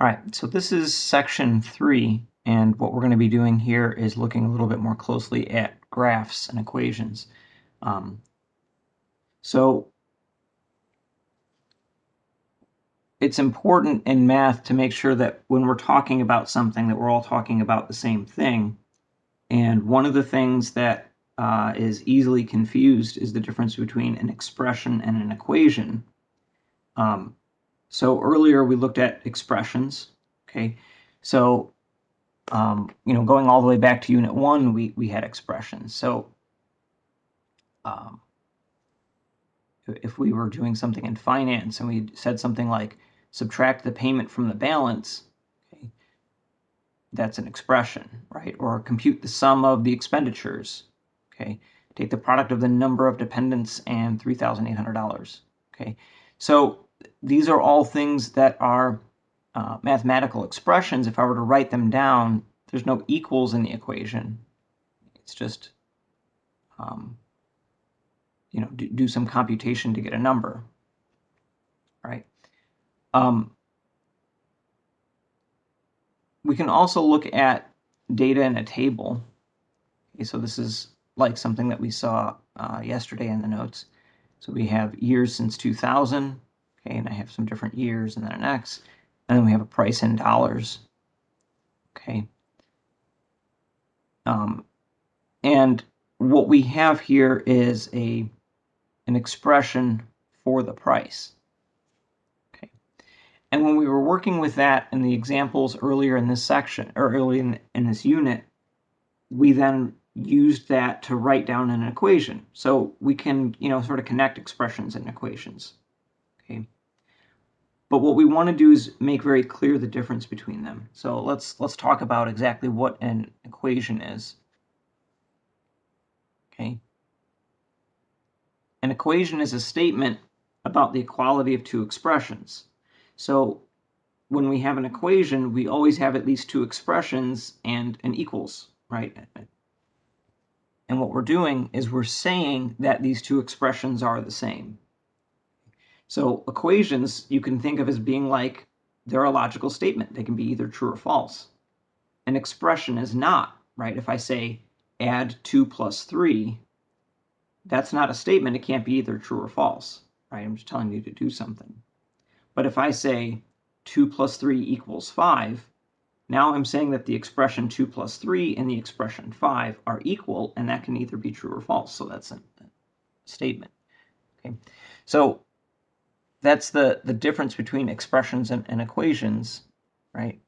All right, so this is section 3, and what we're going to be doing here is looking a little bit more closely at graphs and equations. So it's important in math to make sure that when we're talking about something that we're all talking about the same thing. And one of the things that is easily confused is the difference between an expression and an equation. So earlier we looked at expressions, okay? So going all the way back to Unit 1, we had expressions. So if we were doing something in finance and we said something like subtract the payment from the balance, okay, that's an expression, right? Or compute the sum of the expenditures, okay? Take the product of the number of dependents and $3,800, okay? So these are all things that are mathematical expressions. If I were to write them down, there's no equals in the equation. It's just do some computation to get a number, right? We can also look at data in a table. Okay, so this is like something that we saw yesterday in the notes. So we have years since 2000, okay, and I have some different years and then an X, and then we have a price in dollars, okay. And what we have here is an expression for the price. And when we were working with that in the examples earlier in this section, or early in this unit, we then used that to write down an equation. So we can, sort of connect expressions and equations. Okay. But what we want to do is make very clear the difference between them. So let's talk about exactly what an equation is. Okay. An equation is a statement about the equality of two expressions. So when we have an equation, we always have at least two expressions and an equals, right? And what we're doing is we're saying that these two expressions are the same. So equations you can think of as being like they're a logical statement. They can be either true or false. An expression is not, right? If I say add 2 plus 3, that's not a statement. It can't be either true or false, right? I'm just telling you to do something. But if I say 2 plus 3 equals 5, now I'm saying that the expression 2 plus 3 and the expression 5 are equal, and that can either be true or false. So that's a statement. Okay, so that's the difference between expressions and equations, right?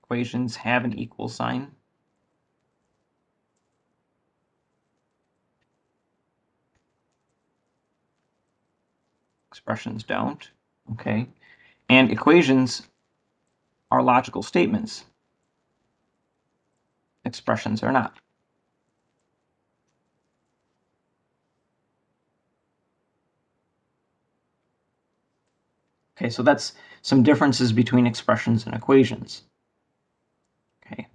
Equations have an equal sign. Expressions don't, okay? And equations are logical statements. Expressions are not. Okay, so that's some differences between expressions and equations. Okay.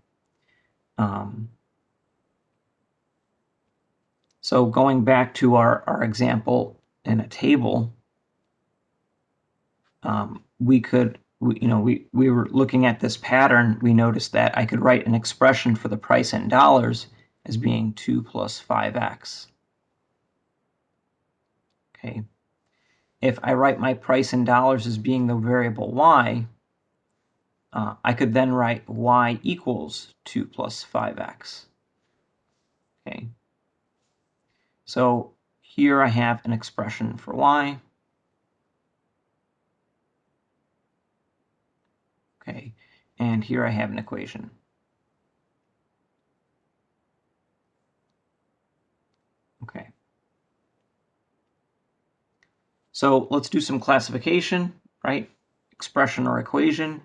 So going back to our example in a table, we were looking at this pattern. We noticed that I could write an expression for the price in dollars as being 2 plus 5x. Okay. If I write my price in dollars as being the variable y, I could then write y equals 2 plus 5x. Okay. So here I have an expression for y. Okay. And here I have an equation. Okay. So let's do some classification, right? Expression or equation.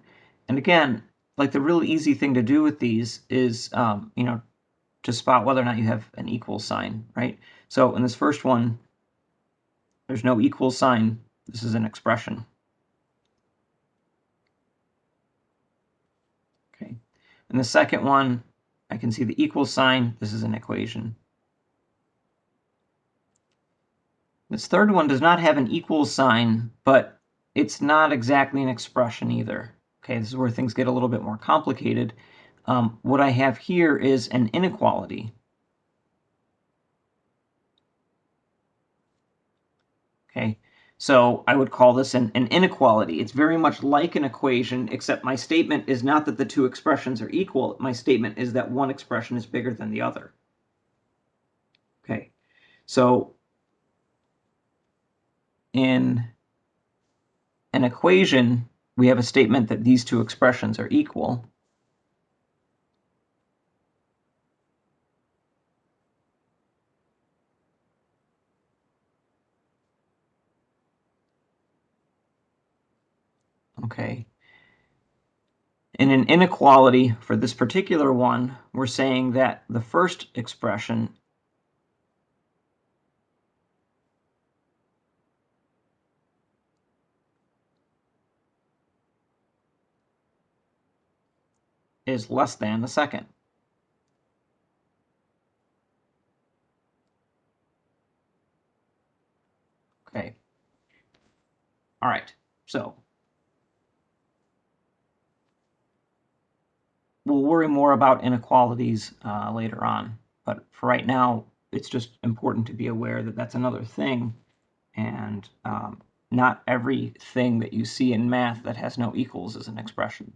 And again, like the really easy thing to do with these is, to spot whether or not you have an equal sign, right? So in this first one, there's no equal sign. This is an expression. Okay. In the second one, I can see the equal sign. This is an equation. This third one does not have an equals sign, but it's not exactly an expression either. Okay, this is where things get a little bit more complicated. What I have here is an inequality. Okay, so I would call this an inequality. It's very much like an equation, except my statement is not that the two expressions are equal. My statement is that one expression is bigger than the other. Okay, so in an equation, we have a statement that these two expressions are equal. Okay. In an inequality for this particular one, we're saying that the first expression is less than the second. Okay. All right. So we'll worry more about inequalities later on. But for right now, it's just important to be aware that that's another thing. And not everything that you see in math that has no equals is an expression.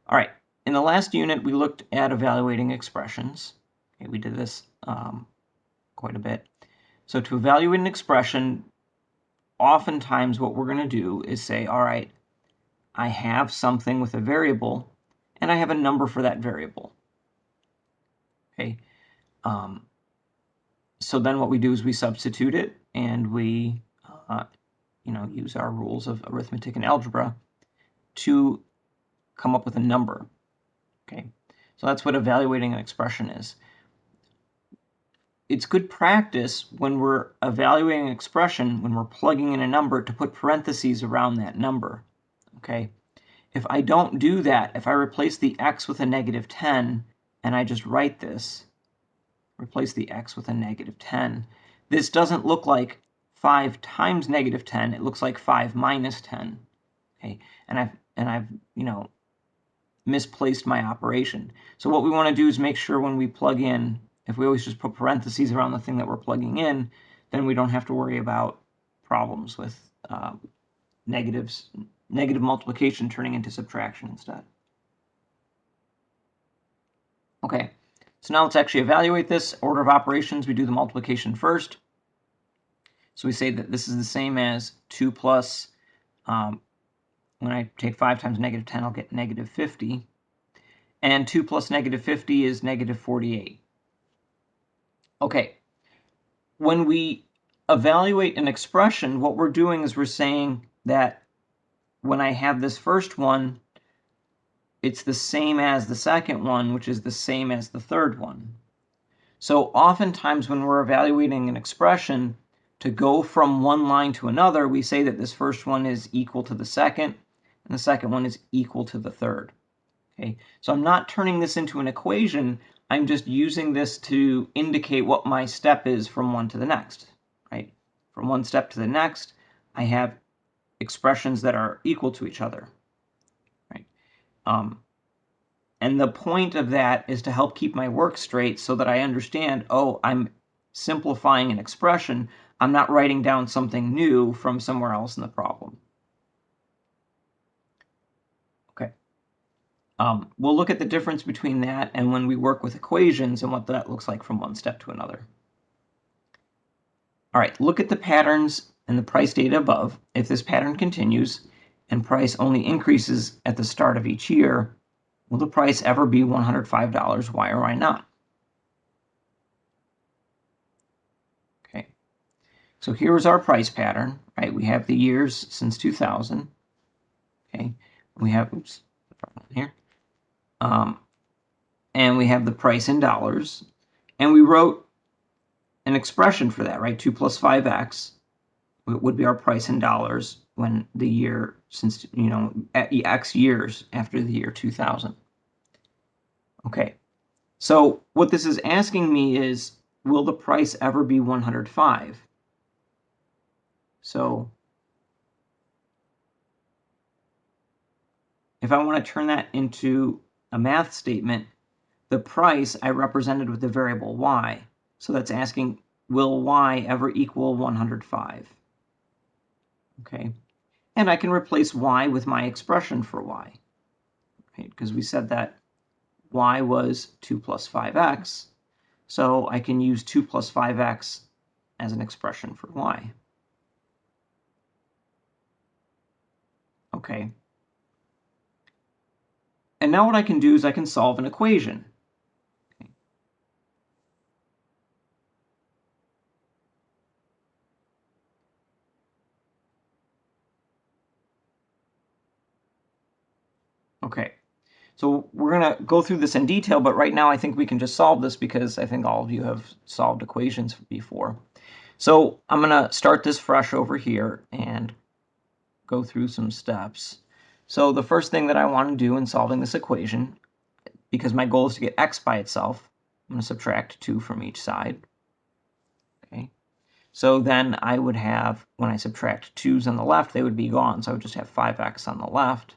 All right. In the last unit, we looked at evaluating expressions. Okay, we did this quite a bit. So to evaluate an expression, oftentimes what we're going to do is say, all right, I have something with a variable, and I have a number for that variable. Okay. So then what we do is we substitute it, and we use our rules of arithmetic and algebra to come up with a number. Okay. So that's what evaluating an expression is. It's good practice when we're evaluating an expression, when we're plugging in a number, to put parentheses around that number. Okay. If I don't do that, if I replace the x with a negative 10 and I just write this, replace the x with a negative 10, this doesn't look like 5 times negative 10. It looks like 5 minus 10. Okay, and I've misplaced my operation. So what we want to do is make sure when we plug in, if we always just put parentheses around the thing that we're plugging in, then we don't have to worry about problems with negative multiplication turning into subtraction instead. Okay, so now let's actually evaluate this. Order of operations, we do the multiplication first. So we say that this is the same as 2 plus, when I take 5 times negative 10, I'll get negative 50. And 2 plus negative 50 is negative 48. Okay, when we evaluate an expression, what we're doing is we're saying that when I have this first one, it's the same as the second one, which is the same as the third one. So oftentimes when we're evaluating an expression, to go from one line to another, we say that this first one is equal to the second, and the second one is equal to the third. Okay, so I'm not turning this into an equation. I'm just using this to indicate what my step is from one to the next. Right? From one step to the next, I have expressions that are equal to each other. Right? And the point of that is to help keep my work straight so that I understand, oh, I'm simplifying an expression. I'm not writing down something new from somewhere else in the problem. Okay. We'll look at the difference between that and when we work with equations and what that looks like from one step to another. All right, look at the patterns and the price data above. If this pattern continues and price only increases at the start of each year, will the price ever be $105? Why or why not? Okay, so here's our price pattern, right? We have the years since 2000. Okay, we have, oops, here. And we have the price in dollars. And we wrote an expression for that, right? 2 plus 5x would be our price in dollars when the year, since, at x years after the year 2000. Okay, so what this is asking me is, will the price ever be 105? So if I want to turn that into a math statement, the price I represented with the variable y. So that's asking, will y ever equal 105? Okay. And I can replace y with my expression for y. Okay, because we said that y was 2 plus 5x. So I can use 2 plus 5x as an expression for y. Okay. And now what I can do is I can solve an equation. Okay. So we're going to go through this in detail, but right now I think we can just solve this because I think all of you have solved equations before. So I'm going to start this fresh over here and go through some steps. So the first thing that I want to do in solving this equation, because my goal is to get x by itself, I'm going to subtract 2 from each side. Okay. So then I would have, when I subtract 2's on the left, they would be gone. So I would just have 5x on the left.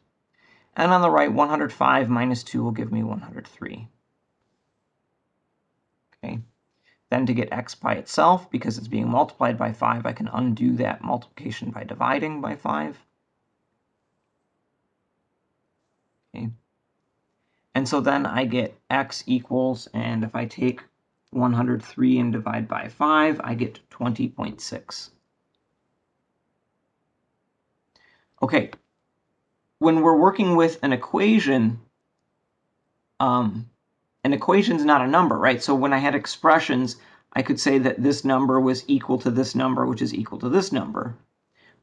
And on the right, 105 minus 2 will give me 103. Okay. Then to get x by itself, because it's being multiplied by 5, I can undo that multiplication by dividing by 5. Okay. And so then I get x equals, and if I take 103 and divide by 5, I get 20.6. Okay. When we're working with an equation, an equation's not a number, right? So when I had expressions, I could say that this number was equal to this number, which is equal to this number.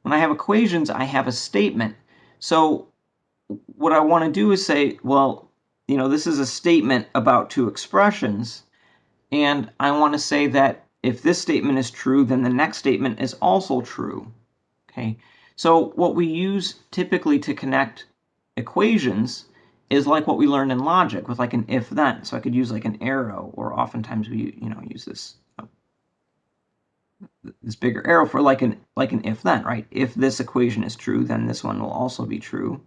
When I have equations, I have a statement. So what I want to do is say, well, this is a statement about two expressions, and I want to say that if this statement is true, then the next statement is also true. Okay, so what we use typically to connect equations is like what we learned in logic with like an if-then. So I could use like an arrow, or oftentimes we use this bigger arrow for like an if-then, right? If this equation is true, then this one will also be true,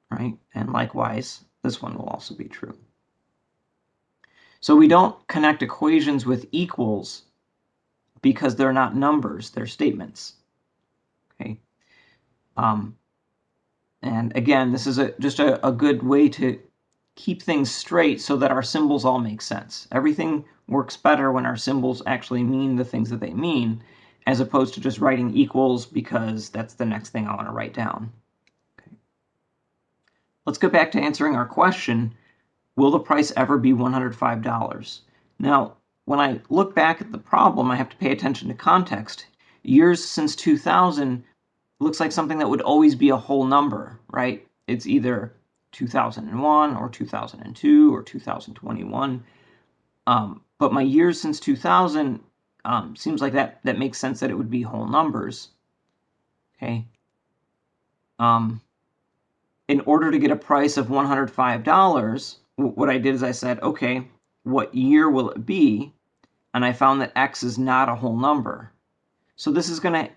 right? And likewise, this one will also be true. So we don't connect equations with equals because they're not numbers, they're statements. Okay. And again, this is just a good way to keep things straight so that our symbols all make sense. Everything works better when our symbols actually mean the things that they mean, as opposed to just writing equals because that's the next thing I want to write down. Okay. Let's go back to answering our question, will the price ever be $105? Now, when I look back at the problem, I have to pay attention to context. Years since 2000 looks like something that would always be a whole number, right? It's either 2001 or 2002 or 2021. But my years since 2000 seems like that makes sense that it would be whole numbers. Okay. In order to get a price of $105, what I did is I said, okay, what year will it be? And I found that X is not a whole number. So this is going to,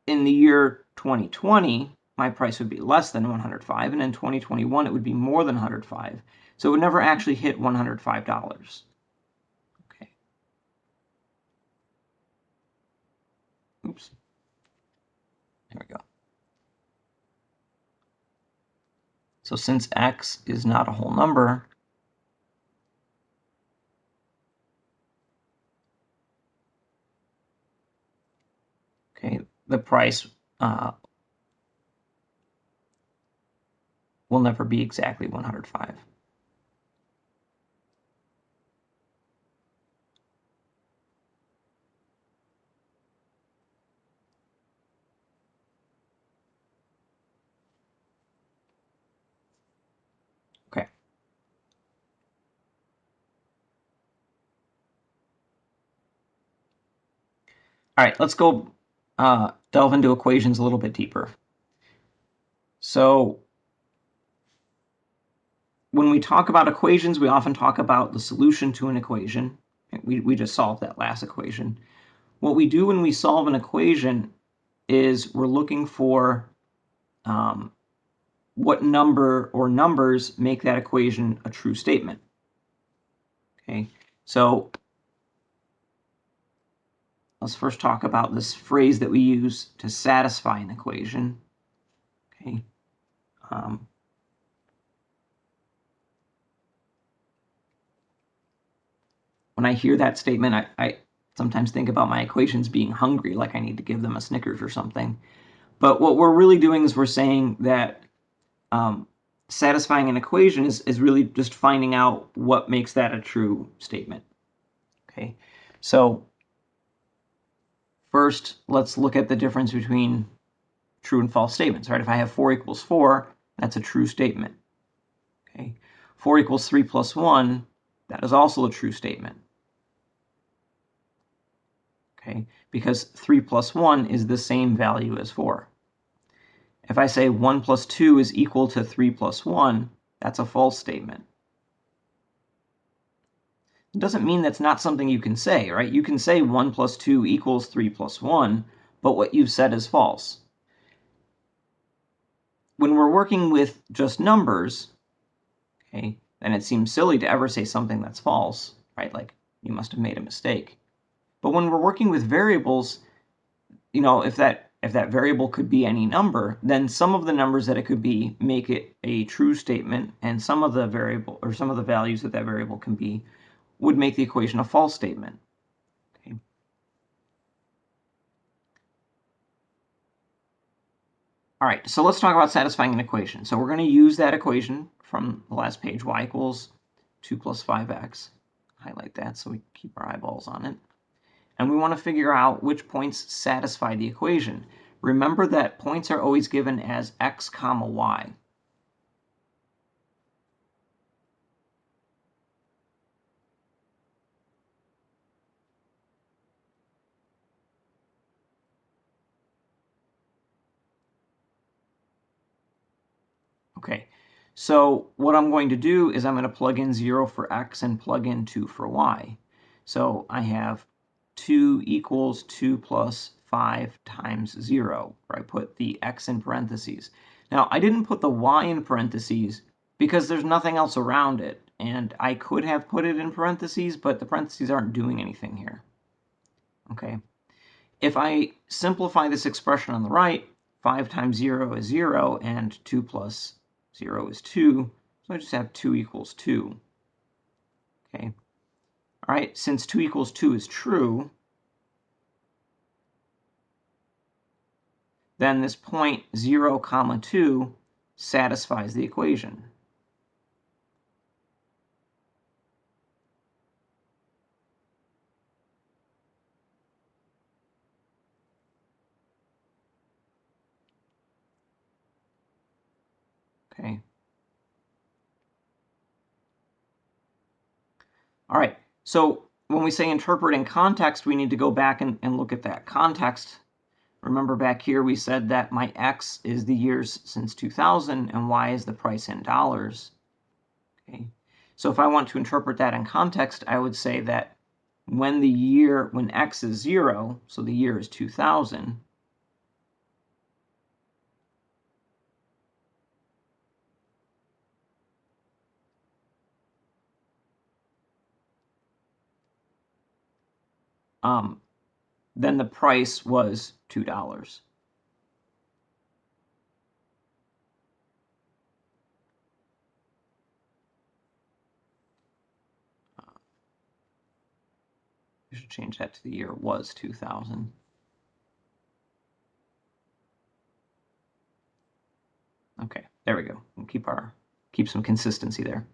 in the year 2020, my price would be less than 105, and in 2021 it would be more than 105. So it would never actually hit $105. Okay. Oops. There we go. So since X is not a whole number, okay, the price will never be exactly 105. Okay. All right, let's go delve into equations a little bit deeper. So when we talk about equations, we often talk about the solution to an equation. We just solved that last equation. What we do when we solve an equation is we're looking for what number or numbers make that equation a true statement. Okay, so let's first talk about this phrase that we use to satisfy an equation. Okay. When I hear that statement, I sometimes think about my equations being hungry, like I need to give them a Snickers or something. But what we're really doing is we're saying that satisfying an equation is really just finding out what makes that a true statement. Okay, so first, let's look at the difference between true and false statements, right? If I have 4 equals 4, that's a true statement. Okay, 4 equals 3 plus 1, that is also a true statement. Okay, because 3 plus 1 is the same value as 4. If I say 1 plus 2 is equal to 3 plus 1, that's a false statement. It doesn't mean that's not something you can say, right? You can say 1 plus 2 equals 3 plus 1, but what you've said is false. When we're working with just numbers, okay, then it seems silly to ever say something that's false, right? Like, you must have made a mistake. But when we're working with variables, if that variable could be any number, then some of the numbers that it could be make it a true statement, and some of the values that variable can be would make the equation a false statement. Okay. All right, so let's talk about satisfying an equation. So we're going to use that equation from the last page, y equals 2 plus 5x. Highlight that so we keep our eyeballs on it. And we want to figure out which points satisfy the equation. Remember that points are always given as x comma y. Okay, so what I'm going to do is I'm going to plug in 0 for x and plug in 2 for y. So I have 2 equals 2 plus 5 times 0, where I put the x in parentheses. Now, I didn't put the y in parentheses because there's nothing else around it, and I could have put it in parentheses, but the parentheses aren't doing anything here. Okay, if I simplify this expression on the right, 5 times 0 is 0, and 2 plus 0 is 2, so I just have 2 equals 2. Okay. All right, since 2 equals 2 is true, then this point 0 comma 2 satisfies the equation. Okay. All right, so when we say interpret in context, we need to go back and look at that context. Remember back here we said that my x is the years since 2000 and y is the price in dollars. Okay. So if I want to interpret that in context, I would say that when x is 0, so the year is 2000, then the price was $2. We should change that to the year was 2000. Okay, there we go. We'll keep some consistency there.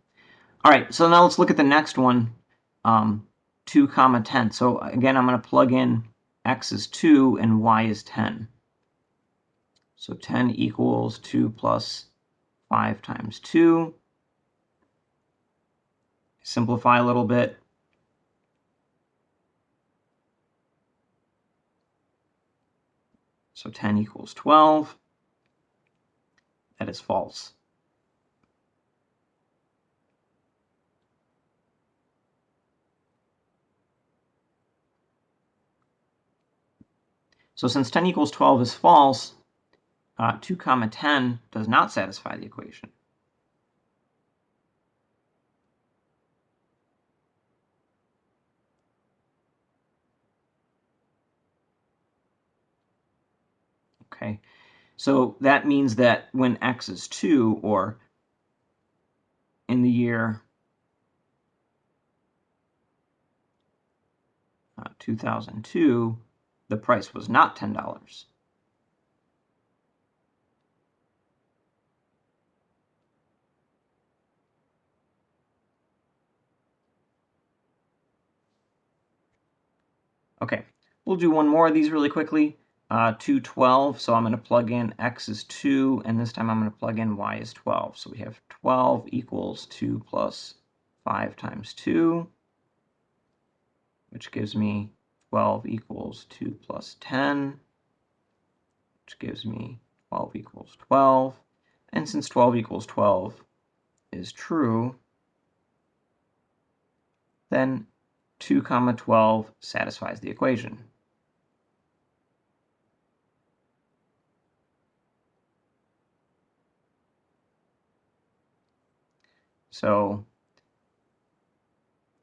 All right, so now let's look at the next one, 2 comma 10. So again, I'm going to plug in x is 2 and y is 10. So 10 equals 2 plus 5 times 2. Simplify a little bit. So 10 equals 12. That is false. So since 10 equals 12 is false, 2 comma 10 does not satisfy the equation. Okay, so that means that when x is 2, or in the year 2002, the price was not $10. Okay, we'll do one more of these really quickly. 212, so I'm going to plug in x is 2, and this time I'm going to plug in y is 12. So we have 12 equals 2 plus 5 times 2, which gives me 12 equals 2 plus 10, which gives me 12 equals 12. And since 12 equals 12 is true, then 2 comma 12 satisfies the equation. So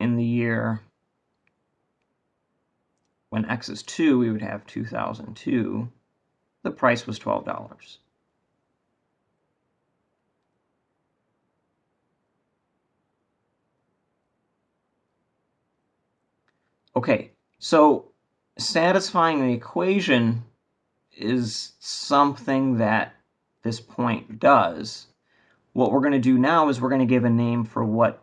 in the year when x is 2, we would have 2002. The price was $12. Okay, so satisfying the equation is something that this point does. What we're going to do now is we're going to give a name for what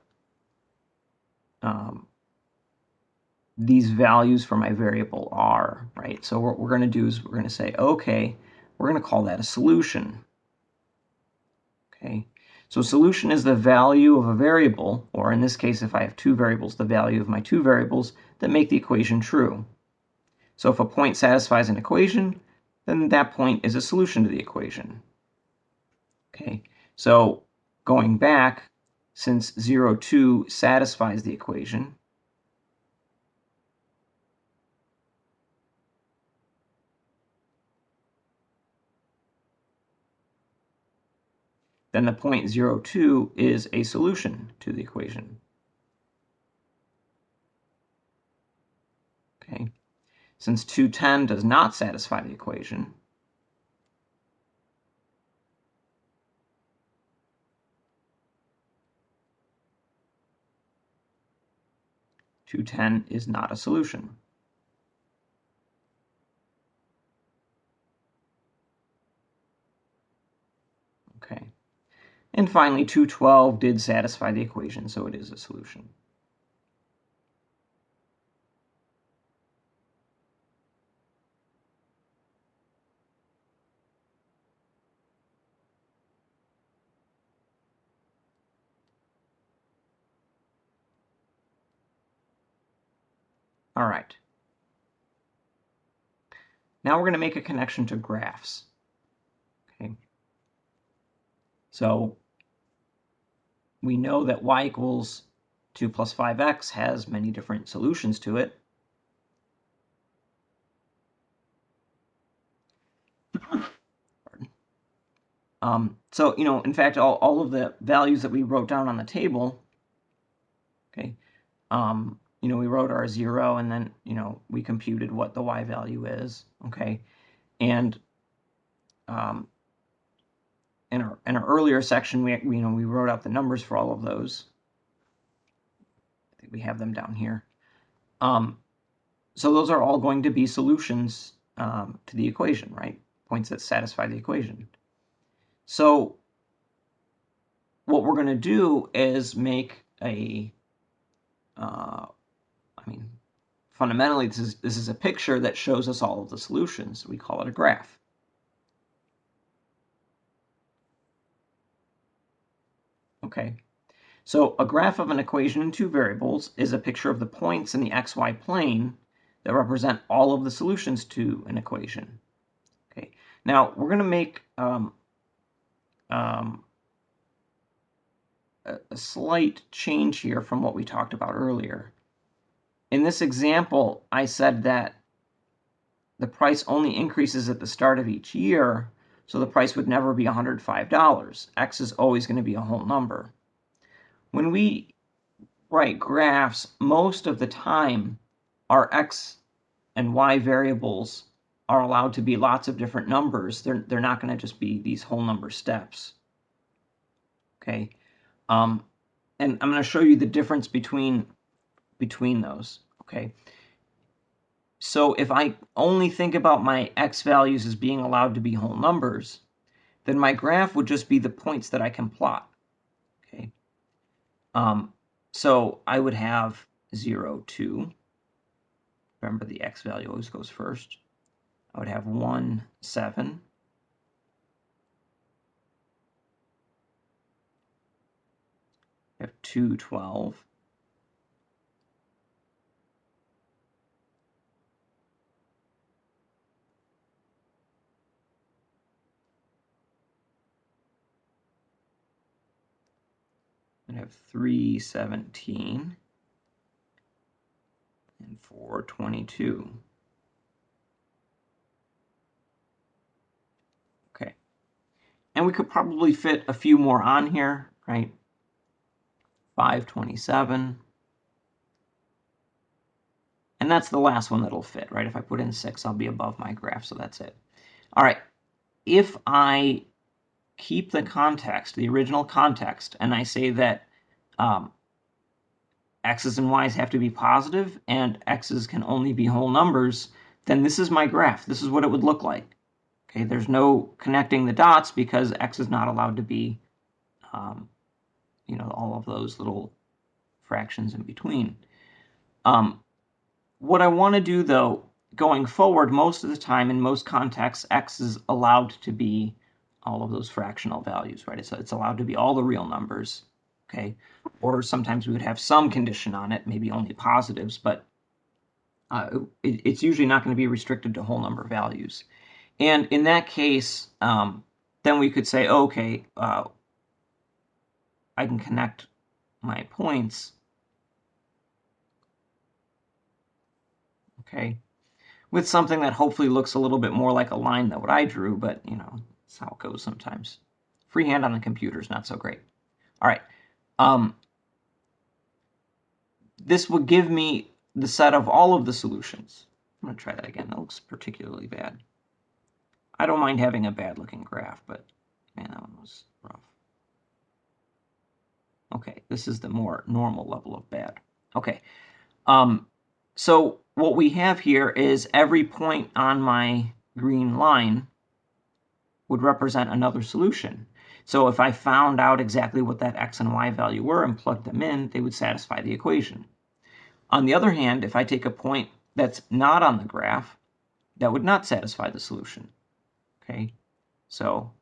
these values for my variable are, right? So what we're going to do is we're going to say, okay, we're going to call that a solution. Okay, so solution is the value of a variable, or in this case, if I have two variables, the value of my two variables that make the equation true. So if a point satisfies an equation, then that point is a solution to the equation. Okay, so going back, since 0, 2 satisfies the equation, then the point 0, 2 is a solution to the equation. Okay, since 210 does not satisfy the equation, (210) is not a solution. Okay, and finally 212 did satisfy the equation, so it is a solution. All right. Now we're going to make a connection to graphs. Okay. So we know that y equals 2 plus 5x has many different solutions to it. So, in fact, all of the values that we wrote down on the table, okay, we wrote our 0, and then, we computed what the y value is, okay? And in our earlier section, we wrote out the numbers for all of those. I think we have them down here. So those are all going to be solutions to the equation, right? Points that satisfy the equation. So what we're going to do is make a, fundamentally, this is a picture that shows us all of the solutions. We call it a graph. Okay, so a graph of an equation in two variables is a picture of the points in the xy plane that represent all of the solutions to an equation. Okay, now we're going to make a slight change here from what we talked about earlier. In this example, I said that the price only increases at the start of each year, so the price would never be $105. X is always going to be a whole number. When we write graphs, most of the time our X and Y variables are allowed to be lots of different numbers. They're not going to just be these whole number steps. Okay, and I'm going to show you the difference between those. Okay, so if I only think about my X values as being allowed to be whole numbers, then my graph would just be the points that I can plot. Okay, so I would have 0, 2. Remember, the X value always goes first. I would have 1, 7. I have 2, 12. I have 3, 17. And 4, 22. Okay. And we could probably fit a few more on here, right? 5, 27. And that's the last one that'll fit, right? If I put in 6, I'll be above my graph, so that's it. All right. If I keep the context, the original context, and I say that x's and y's have to be positive and x's can only be whole numbers, then this is my graph. This is what it would look like. Okay, there's no connecting the dots because x is not allowed to be, all of those little fractions in between. What I want to do, though, going forward, most of the time in most contexts, x is allowed to be all of those fractional values, right? It's allowed to be all the real numbers, okay? Or sometimes we would have some condition on it, maybe only positives, but it's usually not going to be restricted to whole number values. And in that case, then we could say, okay, I can connect my points, okay, with something that hopefully looks a little bit more like a line than what I drew, but, that's how it goes sometimes. Freehand on the computer is not so great. All right. This will give me the set of all of the solutions. I'm going to try that again. That looks particularly bad. I don't mind having a bad-looking graph, but, man, that one was rough. Okay, this is the more normal level of bad. Okay. So what we have here is every point on my green line would represent another solution. So if I found out exactly what that x and y value were and plugged them in, they would satisfy the equation. On the other hand, if I take a point that's not on the graph, that would not satisfy the solution. Okay, so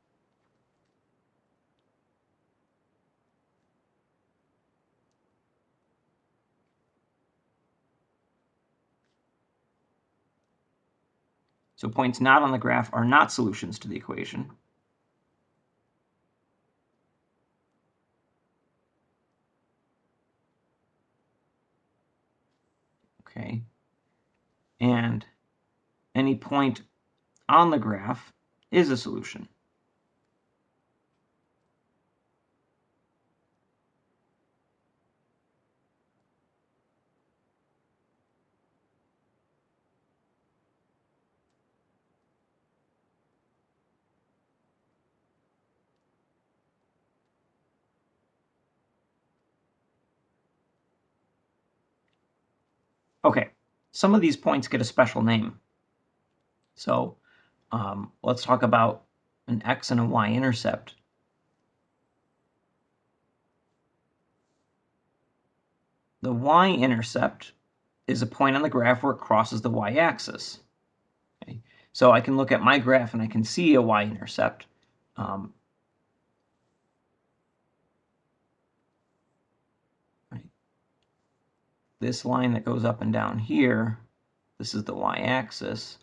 points not on the graph are not solutions to the equation. Okay, and any point on the graph is a solution. Okay, some of these points get a special name. So let's talk about an x and a y-intercept. The y-intercept is a point on the graph where it crosses the y-axis. Okay? So I can look at my graph and I can see a y-intercept. Right? This line that goes up and down here, this is the y-axis.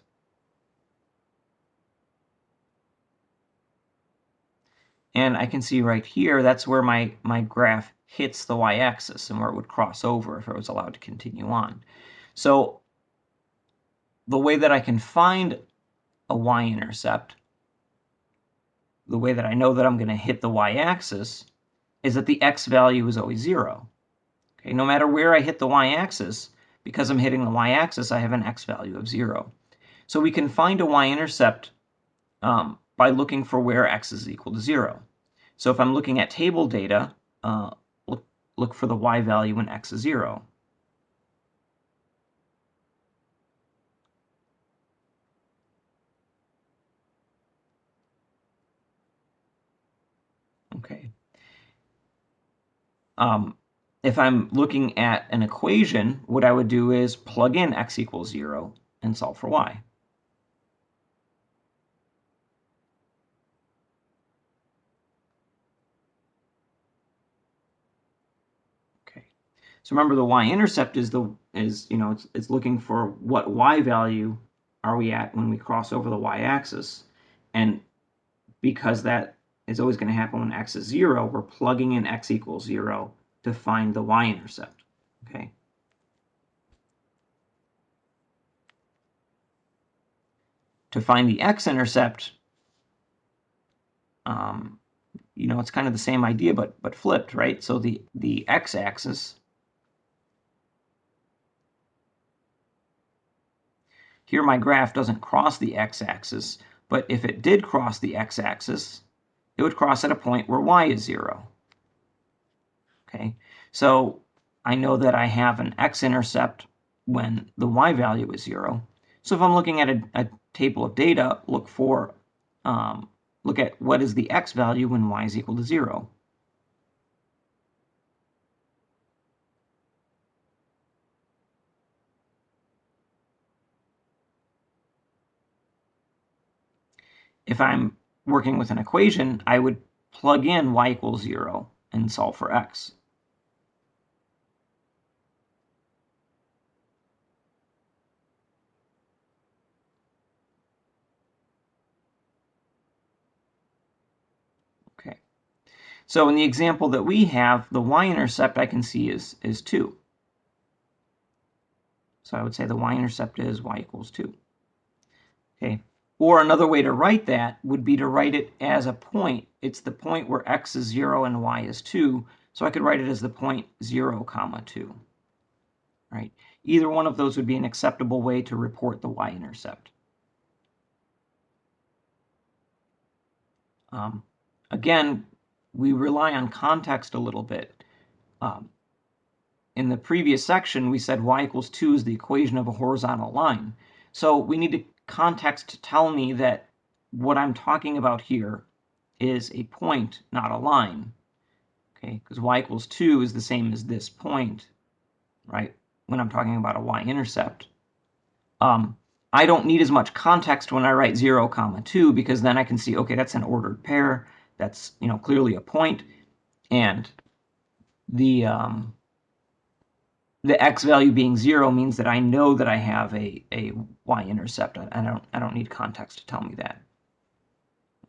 And I can see right here, that's where my graph hits the y-axis and where it would cross over if it was allowed to continue on. So the way that I can find a y-intercept, the way that I know that I'm going to hit the y-axis, is that the x value is always 0. Okay, no matter where I hit the y-axis, because I'm hitting the y-axis, I have an x value of 0. So we can find a y-intercept by looking for where x is equal to 0. So if I'm looking at table data, look for the y value when x is 0. Okay. If I'm looking at an equation, what I would do is plug in x equals 0 and solve for y. Okay. So remember, the y-intercept is it's looking for what y value are we at when we cross over the y-axis, and because that is always going to happen when x is 0, we're plugging in x equals 0 to find the y-intercept. Okay. To find the x-intercept, it's kind of the same idea, but flipped, right? So the x-axis, here my graph doesn't cross the x-axis, but if it did cross the x-axis, it would cross at a point where y is 0. Okay, so I know that I have an x-intercept when the y value is 0. So if I'm looking at a table of data, look at what is the x value when y is equal to 0. If I'm working with an equation, I would plug in y equals 0 and solve for x. Okay. So in the example that we have, the y-intercept I can see is 2. So I would say the y-intercept is y equals 2. Okay. Or another way to write that would be to write it as a point. It's the point where x is 0 and y is 2. So I could write it as the point 0, comma 2. Right? Either one of those would be an acceptable way to report the y-intercept. Again, we rely on context a little bit. In the previous section, we said y equals 2 is the equation of a horizontal line. So we need context to tell me that what I'm talking about here is a point, not a line. Okay, because y equals 2 is the same as this point, right, when I'm talking about a y-intercept. I don't need as much context when I write 0, comma 2, because then I can see, okay, that's an ordered pair. That's clearly a point, and the x value being 0 means that I know that I have a y-intercept. I don't need context to tell me that.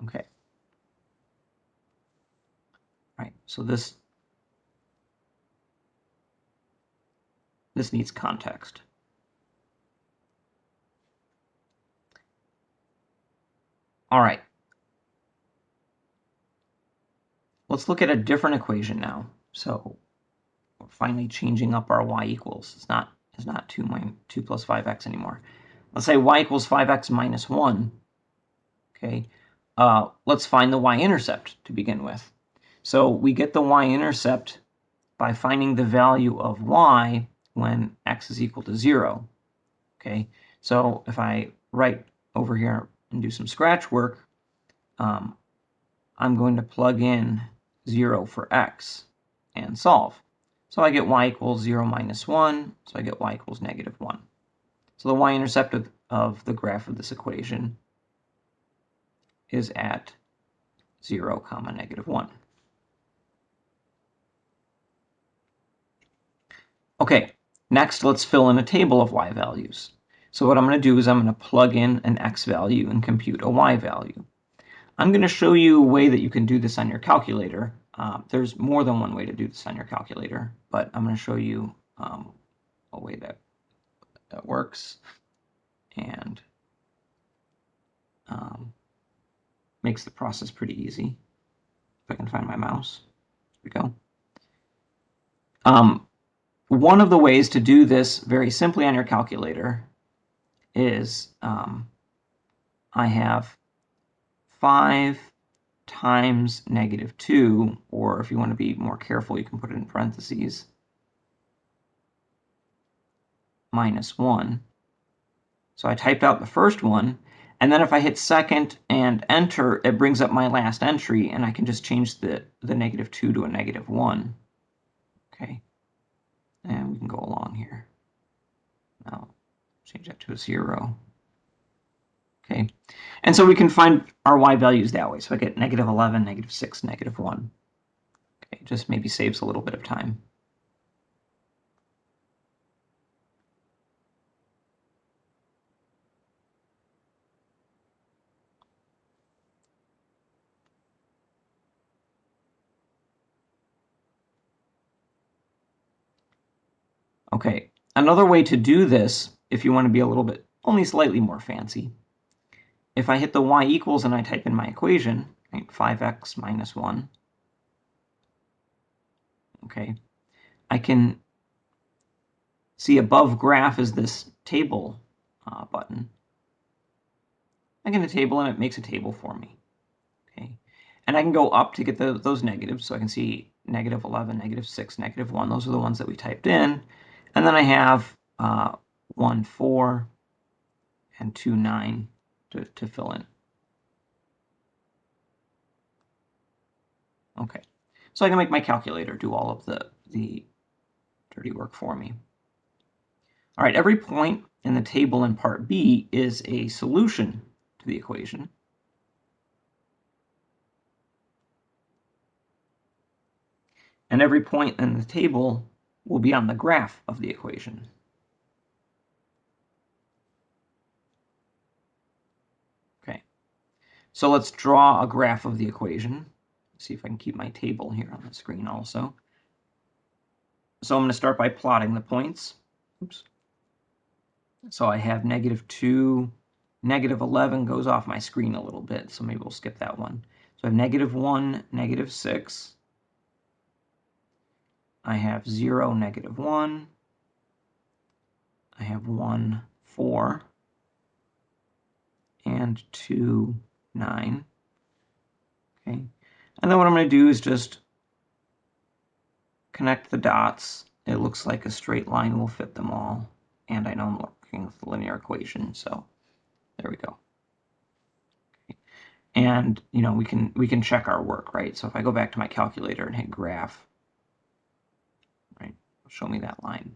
Okay. All right. So this needs context. All right. Let's look at a different equation now. So we're finally changing up our y equals. It's not 2 plus 5x anymore. Let's say y equals 5x minus 1. Okay. Let's find the y-intercept to begin with. So we get the y-intercept by finding the value of y when x is equal to 0. Okay. So if I write over here and do some scratch work, I'm going to plug in 0 for x and solve. So I get y equals 0 minus 1, so I get y equals negative 1. So the y-intercept of the graph of this equation is at 0, comma, negative 1. Okay, next let's fill in a table of y values. So what I'm going to do is I'm going to plug in an x value and compute a y value. I'm going to show you a way that you can do this on your calculator. There's more than one way to do this on your calculator, but I'm going to show you a way that works. and makes the process pretty easy. If I can find my mouse. Here we go. One of the ways to do this very simply on your calculator is I have 5 times -2, or if you want to be more careful, you can put it in parentheses, -1. So I typed out the first one, and then if I hit second and enter, it brings up my last entry, and I can just change the -2 to a -1. Okay, and we can go along here. Now change that to a 0. Okay, and so we can find our y values that way. So I get -11, -6, -1. Okay, just maybe saves a little bit of time. Okay, another way to do this, if you want to be a little bit, only slightly more fancy, if I hit the y equals and I type in my equation, right, 5x minus 1, okay, I can see above graph is this table button. I get a table and it makes a table for me. Okay, and I can go up to get those negatives, so I can see -11, -6, -1. Those are the ones that we typed in. And then I have 1, 4, and 2, 9 to fill in. Okay, so I can make my calculator do all of the dirty work for me. All right, every point in the table in part B is a solution to the equation. And every point in the table will be on the graph of the equation. Okay, so let's draw a graph of the equation. See if I can keep my table here on the screen also. So I'm going to start by plotting the points. Oops. So I have -2, -11 goes off my screen a little bit, so maybe we'll skip that one. So I have -1, -6. I have 0, -1. I have 1, 4, and 2, 9. Okay, and then what I'm going to do is just connect the dots. It looks like a straight line will fit them all, and I know I'm working with the linear equation, so there we go. Okay. And you know, we can check our work, right? So if I go back to my calculator and hit graph, right, show me that line.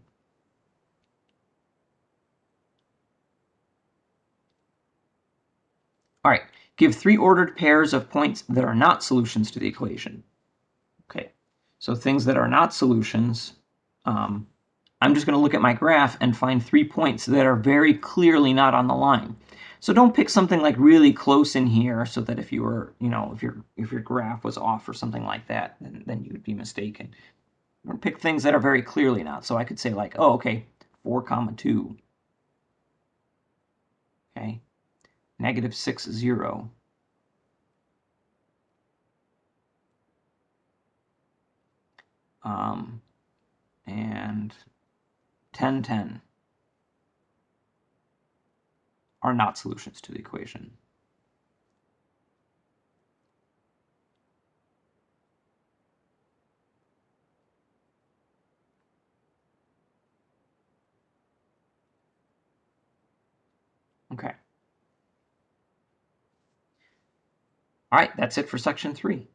All right, give 3 ordered pairs of points that are not solutions to the equation. Okay, so things that are not solutions, I'm just going to look at my graph and find 3 points that are very clearly not on the line. So don't pick something like really close in here, so that if you were, you know, if your graph was off or something like that, then you would be mistaken. Or pick things that are very clearly not. So I could say like, oh, okay, 4, 2. Okay, -6, 0. And 10, 10 are not solutions to the equation. Okay. All right, that's it for section 3.